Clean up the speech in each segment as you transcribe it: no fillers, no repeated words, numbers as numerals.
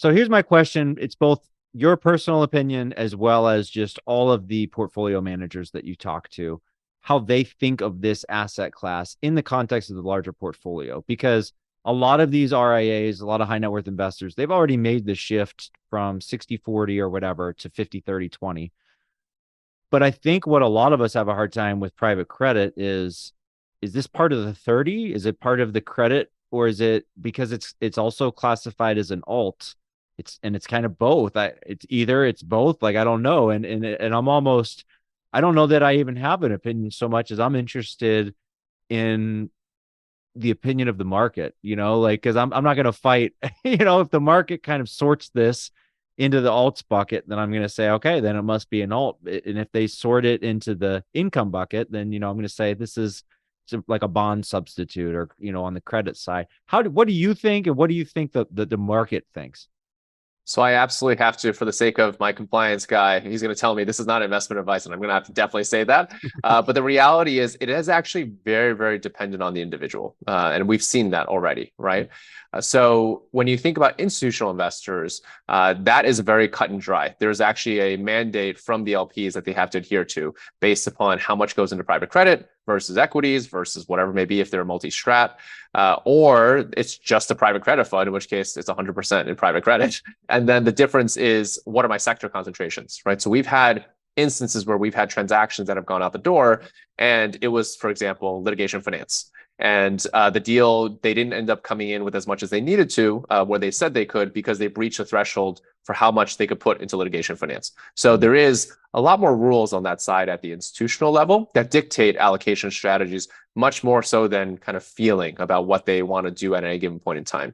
So here's my question. It's both your personal opinion as well as just all of the portfolio managers that you talk to, how they think of this asset class in the context of the larger portfolio. Because a lot of these RIAs, a lot of high net worth investors, they've already made the shift from 60/40 or whatever to 50/30/20. But I think what a lot of us have a hard time with private credit is this part of the 30? Is it part of the credit, or is it because it's also classified as an alt? It's kind of both. It's both. Like I don't know. And I don't know that I even have an opinion so much as I'm interested in the opinion of the market, like because I'm not gonna fight, if the market kind of sorts this into the alts bucket, then I'm gonna say, okay, then it must be an alt. And if they sort it into the income bucket, then I'm gonna say this is like a bond substitute or on the credit side. What do you think, and what do you think the market thinks? So I absolutely have to, for the sake of my compliance guy, he's going to tell me this is not investment advice, and I'm going to have to definitely say that. But the reality is, it is actually very, very dependent on the individual, and we've seen that already, right? So when you think about institutional investors, that is very cut and dry. There's actually a mandate from the LPs that they have to adhere to based upon how much goes into private credit versus equities versus whatever may be if they're multi-strat, or it's just a private credit fund, in which case it's 100% in private credit. And then the difference is, what are my sector concentrations, right? So we've had instances where we've had transactions that have gone out the door, and it was, for example, litigation finance. And the deal, they didn't end up coming in with as much as they needed to, where they said they could, because they breached the threshold for how much they could put into litigation finance. So there is a lot more rules on that side at the institutional level that dictate allocation strategies, much more so than kind of feeling about what they want to do at any given point in time.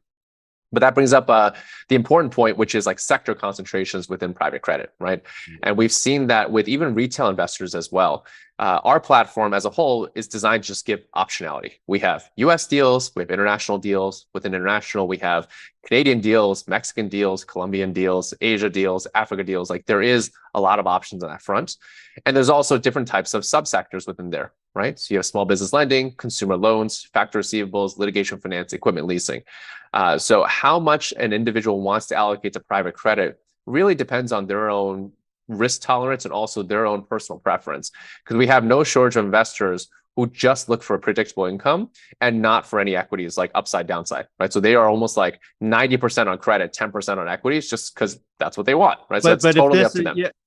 But that brings up the important point, which is like sector concentrations within private credit, right? And we've seen that with even retail investors as well. Our platform as a whole is designed to just give optionality. We have US deals, we have international deals. Within international, we have Canadian deals, Mexican deals, Colombian deals, Asia deals, Africa deals. Like there is a lot of options on that front. And there's also different types of subsectors within there, right? So you have small business lending, consumer loans, factor receivables, litigation finance, equipment leasing. So how much an individual wants to allocate to private credit really depends on their own risk tolerance and also their own personal preference. Because we have no shortage of investors who just look for a predictable income and not for any equities like upside downside, right? So they are almost like 90% on credit, 10% on equities, just because that's what they want, right? So But that's if totally this up to them. yeah,